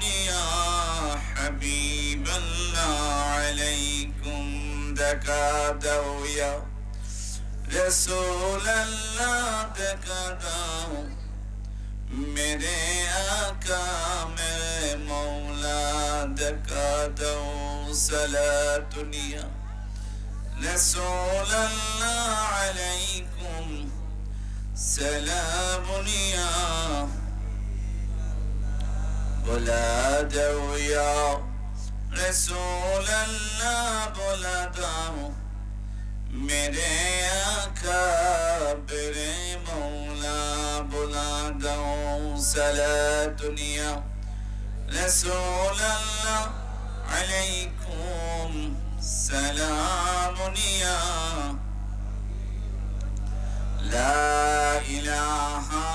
يا حبيب الله عليكم دكا دو يا رسول الله دكا دو मेरे आका मेरे मौला दका दो सलातुनिया रसूल अल्लाह अलैकुम सलामुनिया बोला दो या रसूल अल्लाह बोला दो मेरे आका मेरे मौला बोला दो सलातुनिया रसूल अल्लाह अलैकुम सलामुनिया ला इलाहा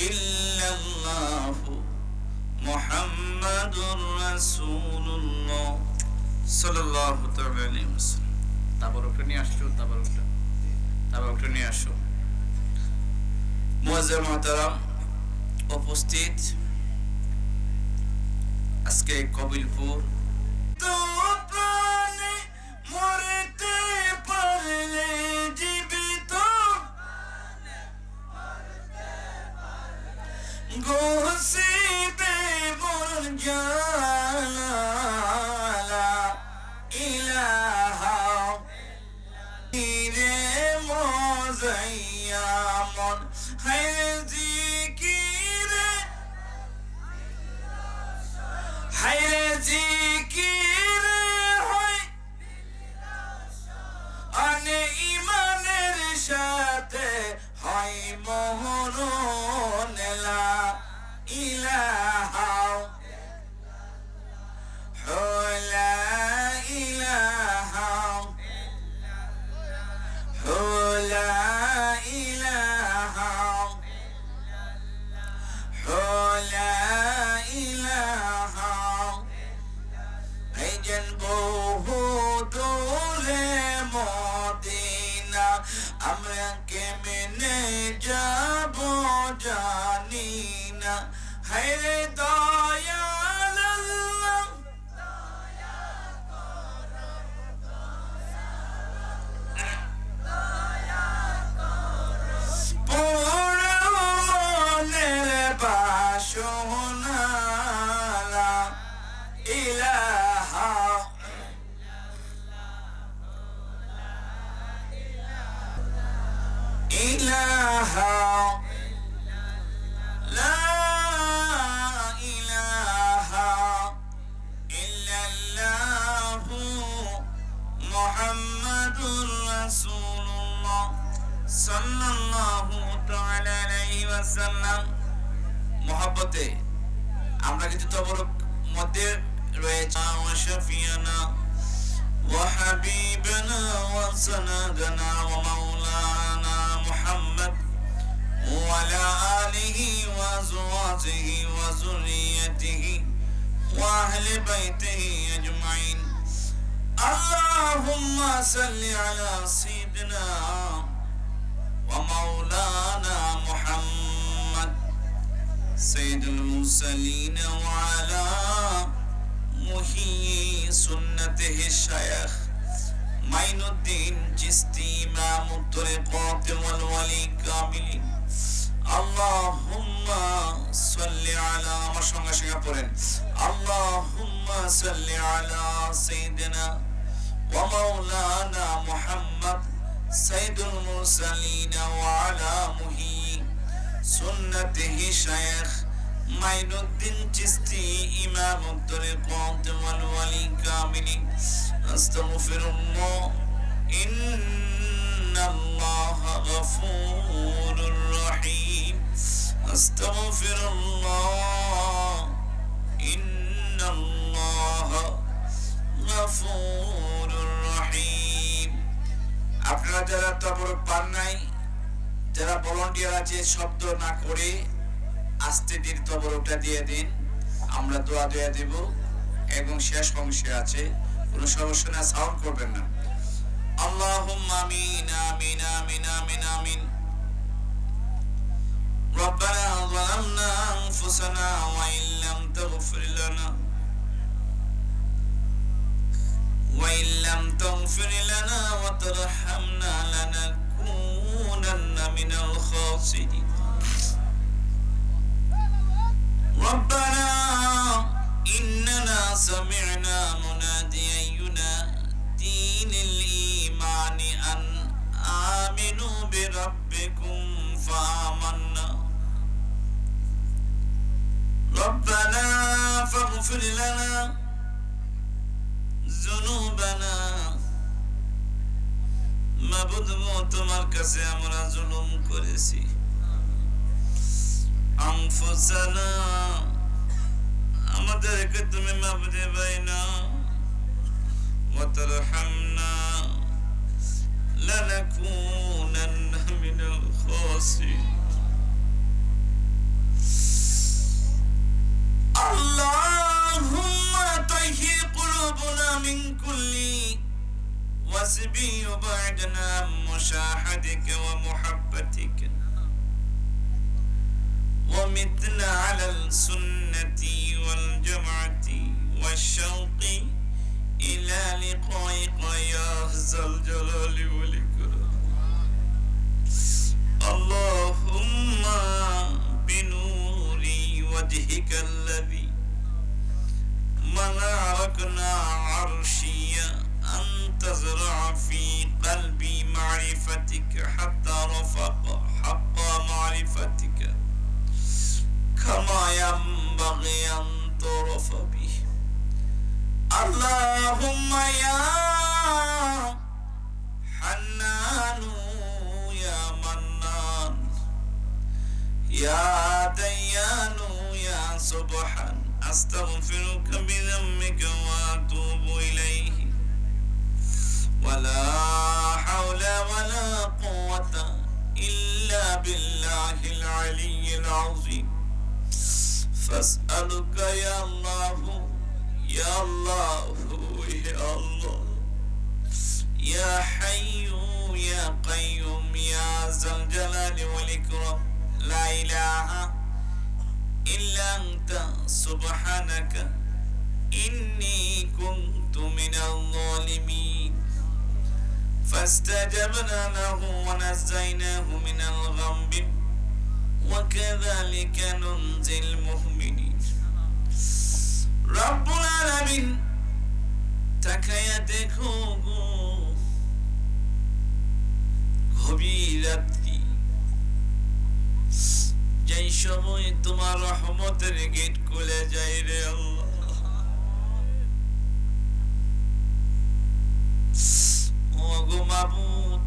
इल्लल्लाह मुहम्मदुर रसूलुल्लाह सल्लल्लाहु ताआला अलैहि वसल्लम তাবারকটা নিয়ে আসছো তাবারকটা নিয়ে আসো মুআজ্জাম মুহতারাম উপস্থিত আজকে কবিলপুর তো প্রাণে মরতে পারলে জীবিত গোসিতে মর জালা ইলাহা ইরে মোজাইয়ামন হায় জিকিরে হায় জিকিরে হয় আনে ইমানের সাথে হয় মোহরন লা ইলাহা লা ইলাহা লা ইলাহা লা ইলাহা এই যেন বহু দূরে মদিনা আমরা কেমনে যাব জানি না হায়রে দয়াল আল্লাহ মনের বাসনা লা ইলাহা ইলাহা লা ইলাহা ইল্লাল্লাহু মুহাম্মাদুর রাসূলুল্লাহ সাল্লাল্লাহু তাআলা আলাইহি ওয়াসাল্লাম মহব্বতে আমরা কিন্তু তবরক মধ্যে রয়েছে ওয়া শাফিয়ানা ওয়া হাবিবানা ওয়া সানাদানা ওয়া মাওলানা মুহাম্মদ ওয়া আলা আলিহি ওয়া আজওয়াজিহি ওয়া যুররিয়াতিহি ওয়া আহলি বাইতিহি আজমাইন আল্লাহুম্মা সাল্লি আলা সাইয়্যিদিনা ومولانا محمد سيد المرسلين وعلى محيي سنته الشيخ معين الدين চিশতি إمام الطريقات والولي كاملين اللهم صل على مشونগা শেখা পড়েন اللهم صل على سيدنا ومولانا محمد سيد المرسلين وعلى محيي سنته شيخ معين الدين চিশতি إمام الطريقات والولي كاملين أستغفر الله إن الله غفور رحيم أستغفر الله إن الله غفور رحيم আপনারা যারা তবরক পান নাই যারা ভলান্টিয়ার আছে শব্দ না করে আস্তে ধীরে তবরকটা দিয়ে দিন আমরা দোয়া দেব এবং শেষ অংশে আছে কোনো সমস্যা না সাউন্ড করবেন না اللهم آمين آمين آمين آمين آمين ربنا ظلمنا أنفسنا وإن لم تغفر فاغفر لنا وإن لم تغفر لنا وترحمنا لنكونن من الخاسرين ربنا إننا سمعنا مناديا ينادي للإيمان أن آمنوا بربكم فآمنا ربنا فاغفر لنا ذنوبنا মাবুদ গো তোমার কাছে আমরা জুলুম করেছি আনফুসানা আমাদেরকে তুমি মাফ দেবে না ওয়া তারহামনা লানাকুনান্না মিনাল খাসিরিন اللهم طهر قلوبنا من كل وسب وبعدنا عن مشاهدتك ومحبتك ومتنا على السنة والجمعة والشوق إلى لقائك يا ذا الجلال والإكرام اللهم بنور وجهك الذي منع ركنا عرشيا أن تزرع في قلبي معرفتك حتى رفق حق معرفتك كما ينبغي أن تعرف به اللهم يا حنان يا منان يا ديان يا سبحان أستغفرك بذنبك وأتوب إليه ولا حول ولا قوة إلا بالله العلي العظيم فاسألك يا الله يا الله يا الله يا حي يا قيوم يا ذا الجلال والإكرام لا إله إلا أنت سبحانك إني كنت من الظالمين فاستجبنا له ونجيناه من الغم وكذلك ننجي المؤمنين رب العالمين তাকায়া দেখো গো গভীর রাত্রি যেই সময় তোমার রহমতের গেট খুলে যায় রে আল্লাহ ওগো মাবুদ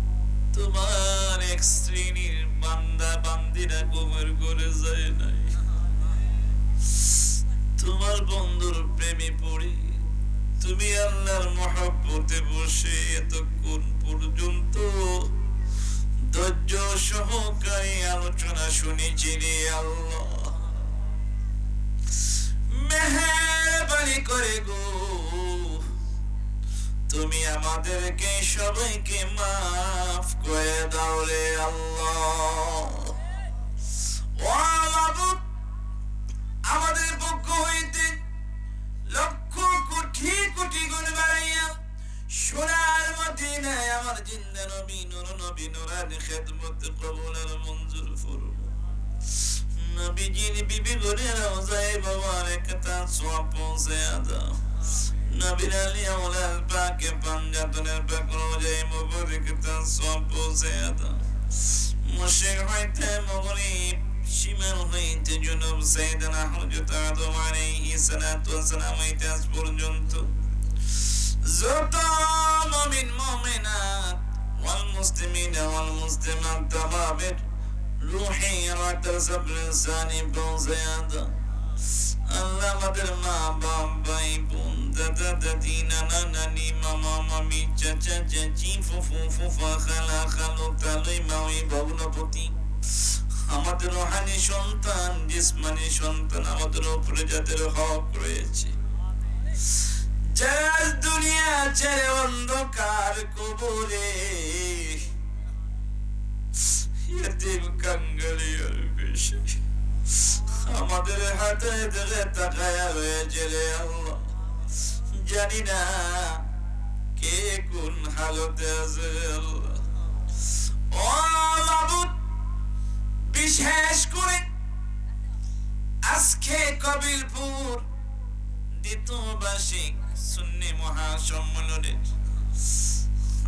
তোমার এক শ্রেণীর বান্দা বান্দিরা গোমর করে যায় নাই তোমার বন্ধুর প্রেমে পড়ে তুমি আল্লাহর মহব্বতে বসে এতক্ষণ পর্যন্ত ধৈর্য সহকারে আলোচনা শুনেছি রে আল্লাহ মেহেরবানি করে গো তুমি আমাদেরকে সবাইকে মাফ করে দাও রে আল্লাহ ও মাবুদ আমাদের পক্ষ হইতে লক্ষ কোটি কোটি গুণ বাড়াইয়া সোনার মদিনায় আমার জিন্দা নবী নূর নবী নূরানি খেদমত কবুলের মঞ্জুর ফরমাও নবীজির বিবি ঘরে রওজায়ে মুবারাকাতা সওয়াব পৌঁছে দাও নবীর আলী আওলাদ পাকে পাঞ্জাতনের পাক রওজায়ে মুবারাকাতা সওয়াব পৌঁছে দাও মুশরিক হইতে মুগরিব শিমাল হইতে জুনুব সাইয়েদনা হযরত আদম আলাইহিস সালাতু ওয়াস সালাম হইতে আজ পর্যন্ত যত মুমিন মুমিনাত ওয়াল মুসলিমিন ওয়াল মুসলিমাত তাবাবের রূহি রাতাসাব লিসানি বওয়াদা আল্লাহ আমাদের মা বাবা ভাই বোন দাদা দাদি নানা নানি মামা মামি চাচা চাচি ফুফু ফুফা খালা খালু তালুই মাউই ভগ্নপতি আমাদের রুহানি সন্তান জিসমানি সন্তান আমাদের উপরে যাদের হক রয়েছে যারা দুনিয়া ছেড়ে অন্ধকার কবরে ইতিম কাঙ্গালি আর বেশি আমাদের চেহারাতে দেখে তাকায়া রয়েছে রে আল্লাহ, জানি না কে কোন হালতে আছে রে আল্লাহ। ও মাবুদ, বিশেষ করে আজকে কবিলপুর দ্বিতীয় বার্ষিক সুন্নি মহাসম্মেলনের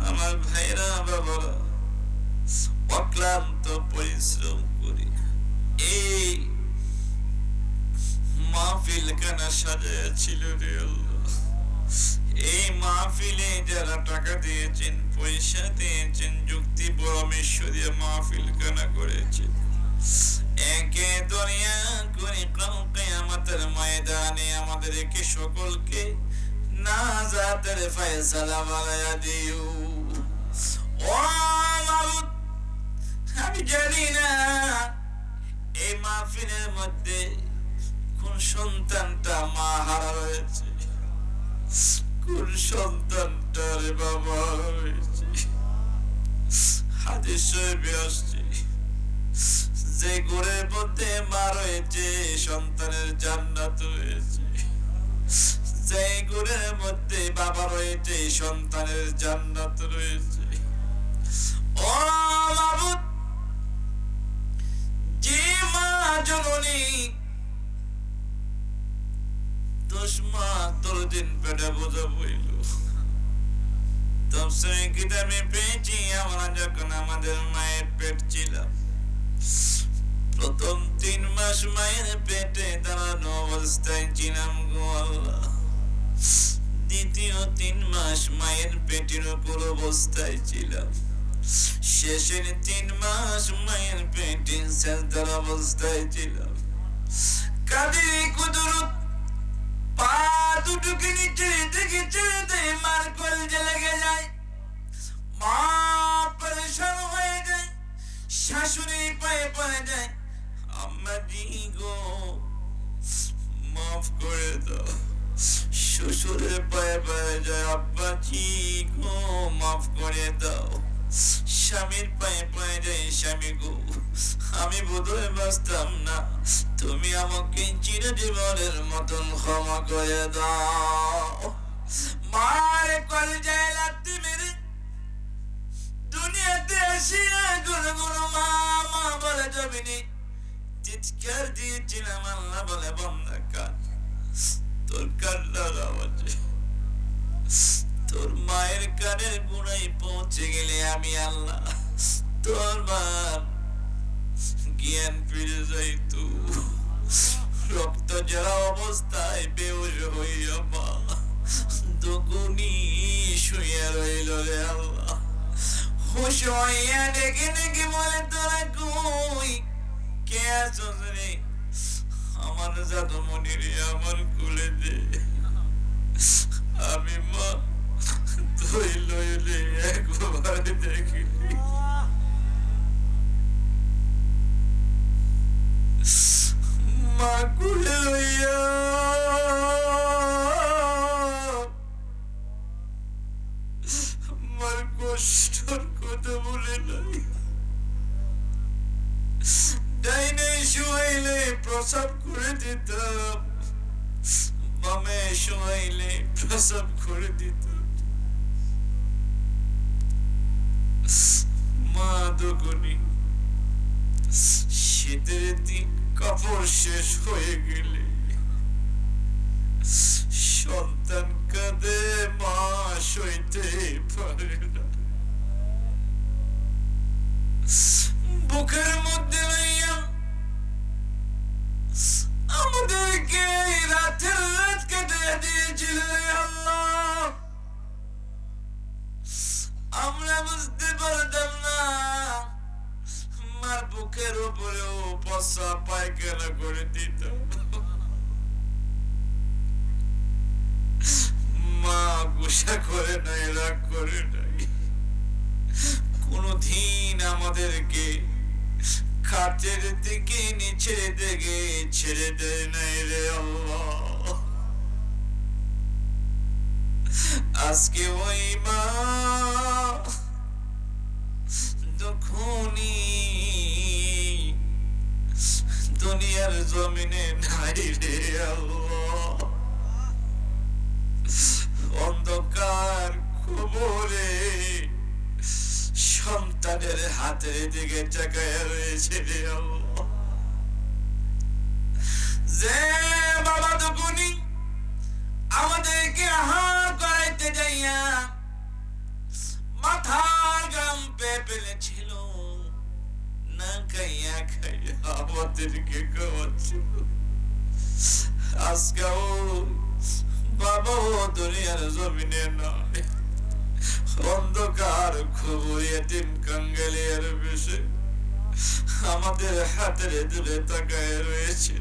আমার ভাইরা বাবারা অক্লান্ত পরিশ্রম করে এই মাহফিল খানা সাজাইয়াছিল রে আল্লাহ। এই মাহফিলে যারা টাকা দিয়েছেন, পয়সা দিয়েছেন, যুক্তি পরামর্শ দিয়ে মাহফিল খানা করেছেন, একে দুনিয়া করে কাল কিয়ামতের ময়দানে আমাদেরকে সকলকে নাজাতের ফয়সালা বানায়া দিও। ও মাবুদ, আমি জানি না এই মাহফিলের মধ্যে কোন সন্তানটা মা হারা রয়েছে, কোন সন্তানটা রে বাবা রয়েছে। হাদিস শরীফে আসছে, যে ঘরের মধ্যে মা রয়েছে সন্তানের জান্নাত রয়েছে, যে ঘরের মধ্যে বাবা রয়েছে সন্তানের জান্নাত রয়েছে। ও মাবুদ, যে মা জননী 10 মাস 10 দিন পেটে বোঝা বইল, তাফসীরে কিতাবে পেয়েছি আমরা যখন আমাদের মায়ের পেট ছিলাম, প্রথম 3 মাস মায়ের পেটে দাঁড়ানো অবস্থায় ছিলাম গো আল্লাহ, দ্বিতীয় 3 মাস মায়ের পেটের উপর অবস্থায় ছিলাম, শেষের 3 মাস মায়ের পেটে সেজদার অবস্থায় ছিলাম। কাদের কুদরত, পা দুটোকে নিচে দিকে ছেড়ে দেয়, মার কলজে লেগে যায়, মা পরেশান হয়ে যায়, শাশুড়ি পায়ে পড়ে যায়, আম্মা জি গো মাফ করে দাও, শ্বশুরের পায়ে পড়ে যায়, আব্বা জি গো মাফ করে দাও, স্বামীর পায়ে পড়ে যায়, স্বামী গো আমি বোধহয় বাঁচতাম না, তুমি আমাকে চিরজীবনের মতন ক্ষমা করে দাও। মার কলজায় লাথি মেরে দুনিয়াতে আসিয়া গুরু গুরু মা মা বলে জমিনে চিৎকার দিয়েছিলাম, আল্লাহ বলে বান্দা কাঁদ, তোর কান্নার আওয়াজে তোর মায়ের কানের গুড়াই পৌঁছে গেলে আমি আল্লাহ তোর মার জ্ঞান ফিরে যাইতো, রক্ত ঝরা অবস্থায় বেহুশ হইয়া মা দুগুনি শুয়ে রইল রে আল্লাহ। হুশ হইয়া ডেকে ডেকে বলে তোরা কই, কে আছোস রে, আমার জাদুমণি রে আমার কুলে দে, আমি মা তুই লইলে একবার দেখিনি, মা কুলে লইয়া আমার কষ্টর কথা বলে নাই, ডাইনে শুয়াইলে প্রসাব করে দিতাম, বামে শুয়াইলে প্রসাব করে দিতাম, মা দুগুনি শীতের দিন কাপড় শেষ হয়ে গেলে সন্তান কাঁদে, মা সইতে পারে না, বুকের মধ্যে লইয়া আমাদেরকে রাতের রাত কেটে দিয়েছিল আল্লাহ, আমরা বুঝতে পারতাম না মার বুকের উপরেও পচা পায়খানা করে দিত, মা গুসা করে নাই, রাগ করে নাই, কোনদিন আমাদেরকে খাটের দিকে নিচে দিকে ছেড়ে দেয় নাই রে আল্লাহ। আজকে ওই মা যখনই দুনিয়া দুনিয়ার জমিনে নাই রে আল্লাহ। অন্ধকার কবরে সন্তানের হাতের দিকে তাকায় রয়েছে রে আল্লাহ। যে বাবা দুকুনি আমাদেরকে আহার করাইতে যাইয়া মাথার গাম পেয়ে ফেলেছিল, না খাইয়া খাইয়া আমাদেরকে খাওয়াচ্ছিল। আজকেও বাবা দুনিয়ার জমিনে নয়, অন্ধকার খবর এতিম কাঙ্গালিয়ার বেশে আমাদের হাতের দূরে তাকায় রয়েছে।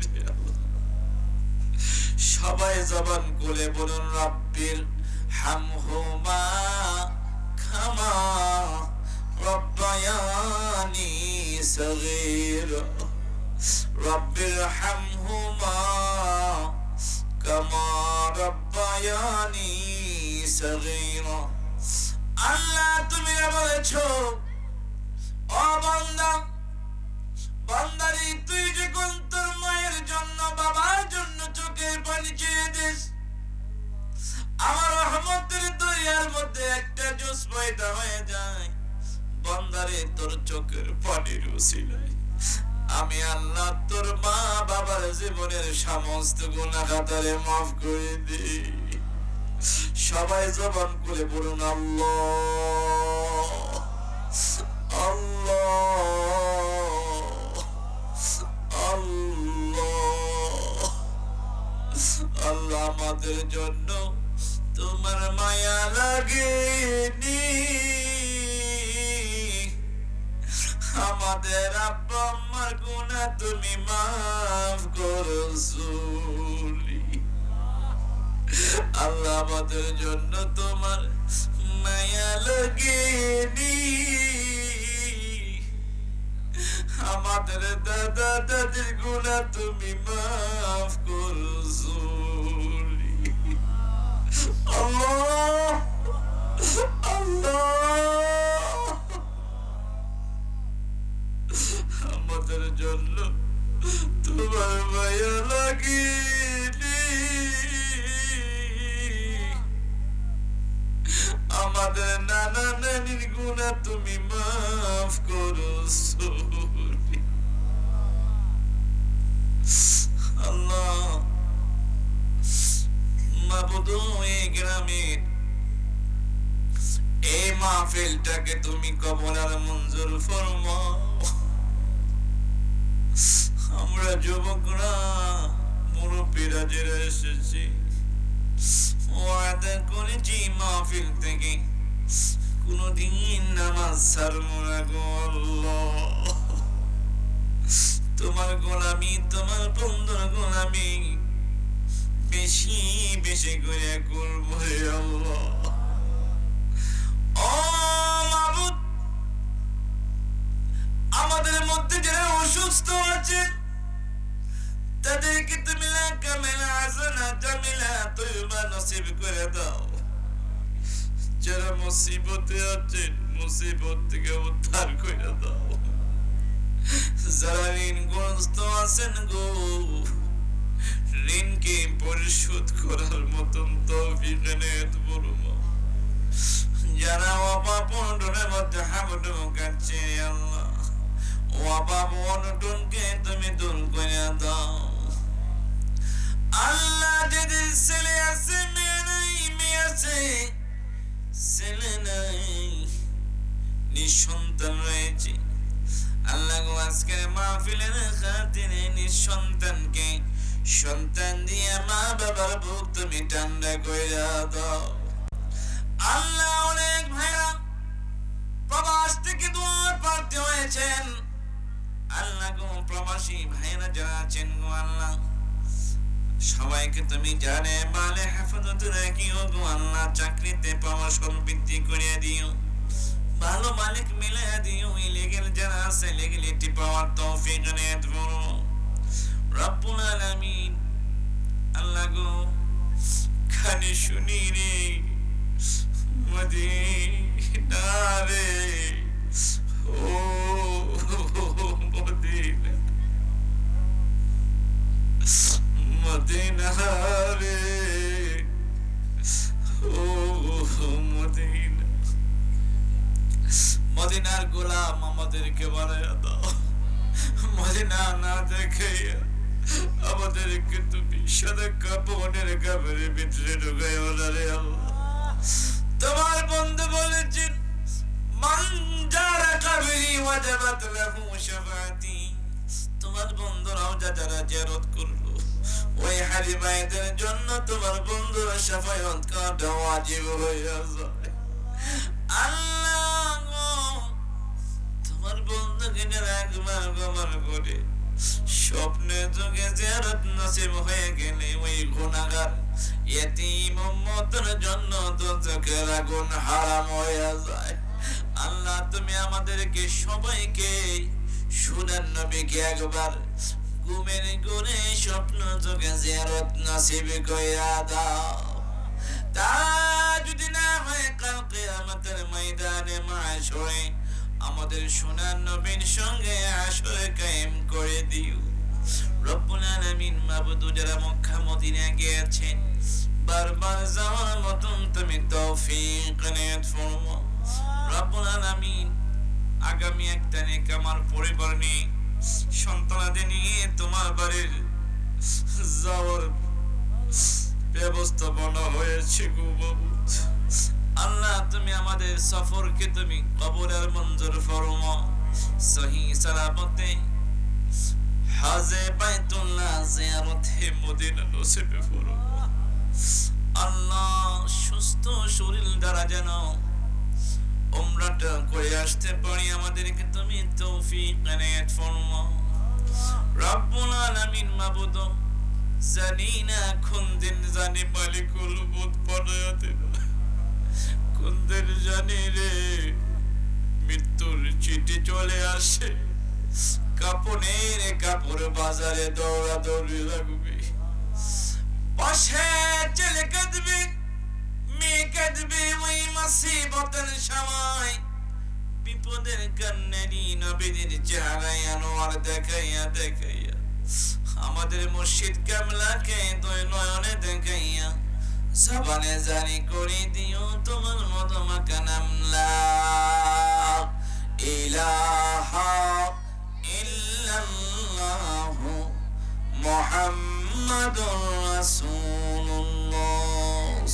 সবাই জবান খুলে বলুন রব্বির হামহুমা কামা রব্বায়ানি সগীরা, রব্বির হামহুমা কামা রব্বায়ানি সগীরা। আল্লাহ তুমি বলেছো, ও বান্দা, বান্দারি তুই যখন তোর মায়ের জন্য বাবার জন্য চোখের পানি ছেড়ে দিস, আমার রহমতের দরিয়ার মধ্যে একটা জোশ পয়দা হয়ে যায়। বান্দারে তোর চোখের পানির উসিলায় আমি আল্লাহ তোর মা বাবার জীবনের সমস্ত গুনাহ খাতারে মাফ করে দিই। সবাই জবান করে বলুন আল্লাহ আল্লাহ আল্লাহ। আল্লাহ আমাদের জন্য তোমার মায়া লাগেনি, আমাদের আব্বা আম্মার গুনাহ তুমি মাফ করছো। আল্লাহ আমাদের জন্য তোমার মায়া লাগেনি, আমাদের দাদা দাদির গুনাহ তুমি মাফ করছো। আল্লাহ আল্লাহ আমাদের জন্য তোমার মায়া লাগেনি, আমাদের নানা নানির গুনাহ তুমি মাফ করছো। আল্লাহ মাবুদ, এই গ্রামের এই মাহফিলটাকে তুমি কবুল আর মঞ্জুর ফরমাও। আমরা যুবকরা মুরব্বীরা যারা এসেছি ওয়াদা করেছি মাহফিল থেকে কোনদিন নামাজ ছাড়বো না গো আল্লাহ। তোমার গোলামি, তোমার বন্ধুর গোলামি বেশি বেশি করে করবো হে আল্লাহ। ও মাবুদ, আমাদের মধ্যে যারা অসুস্থ আছে তাদেরকে তুমি কামেলা হাসানা জামিলা তয়্যিবা নসিব করে দাও। যারা মুসিবতে আছেন মুসিবত থেকে উদ্ধার করে দাও। যারা ঋণগ্রস্ত আছেন গো, ঋণকে পরিশোধ করার মতন তৌফিক এনায়েত ফরমাও। যারা অভাব অনটনের মধ্যে হাবুডুবু কাটছে আল্লাহ, অভাব অনটনকে তুমি দূর করে দাও। আল্লাহ যাদের ছেলে আছে মেয়ে নাই, মেয়ে আছে ছেলে নাই, নিঃসন্তান রয়েছে, আল্লাহ গো আজকের মাহফিলের খাতিরে নিঃসন্তানকে সন্তান দিয়ে মা বাবার বুক তুমি ঠান্ডা কইরা দাও। আল্লাহ অনেক ভাইরা প্রবাস থেকে দুয়ার প্রার্থী হয়েছেন, আল্লাহ গো প্রবাসী ভাইরা যারা আছেন গো আল্লাহ সবাইকে তুমি জানে মালে হেফাজত রাখিও গো আল্লাহ। চাকরিতে প্রমোশন বৃদ্ধি করে দিও, ভালো মালিক মিলে দিও। ইলিগেল যারা আছে লিগ্যালিটি পাওয়ার তৌফিক এনায়েত করো রব্বুল আলামিন। আল্লাহ গো খানি শুনি রে মদিনা রে, ও মদিনা মদিনার গোলাম আমাদেরকে বানায়া দাও। মদিনা না দেখে আমাদেরকে তুমি সাদা কাপড়ের কাপড়ের ভিতরে ঢুকাইও না রে আল্লাহ। তোমার বন্ধু বলেছেন মান জারা কাবরি ওয়াজাবাত লাহু শাফাআতি। তোমার বন্ধুরাও যারা জিয়ারত করলো ওই হালিমায়েদের জন্য তোমার বন্ধুরা শাফায়াত করা ওয়াজিব হয়ে যায়। আল্লাহ তোমার বন্ধুকে যারা একবার গমন করে স্বপ্নে যুগে জিয়ারত নসিব হয়ে গেলে ওই গুনাহগার ইয়েতিম উম্মতের জন্য দোজখের আগুন হারাম হয়ে যায়। আল্লাহ তুমি আমাদেরকে সবাইকে সুনার নবীকে একবার ঘুমের ঘুরে স্বপ্ন যুগে জিয়ারত নসিব কইরা দাও। তা যদি না হয় কাল কিয়ামতের ময়দানে মাশরে আমাদের সোনার নবীর সঙ্গে আসরে কায়েম করে দিও। রব্বুল আলামিন মাবুদ যারা মক্কা মদিনা গিয়েছেন বারবার যাওয়ার মতন তুমি তৌফিক নিয়ত ফরমাও। রব্বুল আলামিন আগামী 1 তারিখ আমার পরিবার নিয়ে সন্তানাদের নিয়ে তোমার বাড়ির যাওয়ার ব্যবস্থাপনা হয়েছে গো মাবুদ। আল্লাহ তুমি আমাদের সফরকে তুমি কবুলের মঞ্জুর ফরমাও। সহি সালামতে হাজে বাইতুল্লাহ জিয়ারতে মদিনা নসিব ফরমাও। আল্লাহ সুস্থ শরীর দ্বারা যেন উমরাটা করে আসতে পারি আমাদেরকে তুমি তৌফিক ইনায়াত ফরমাও। রব্বুল আলামিন মাবুদ জানি না কোন দিন জানি মালিকুল মুলক বানায়াতে কোন দিন জানি রে মৃত্যুর চিঠি চলে আসে। কাপড়ের কাপড় বাজারে দৌড়াদৌড়ি লাগবে, পাশে ছেলে কাঁদবে মেয়ে কাঁদবে ওই মুসিবতের সময়। বিপদের কান্নারি নবীদের চেহারায় আনোয়ার দেখাইয়া দেখাইয়া আমাদের মুর্শিদ কামলাকে দুই নয়নে দেখাইয়া জবানে জারি করে দিও তোমার মতো মাকা নাম লা ইলাহা ইল্লাল্লাহু মুহাম্মাদুর রাসূলুল্লাহ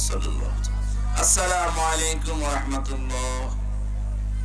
সাল্লাল্লাহু আলাইহি ওয়া সাল্লাম। আসসালামু আলাইকুম ওয়া রাহমাতুল্লাহ।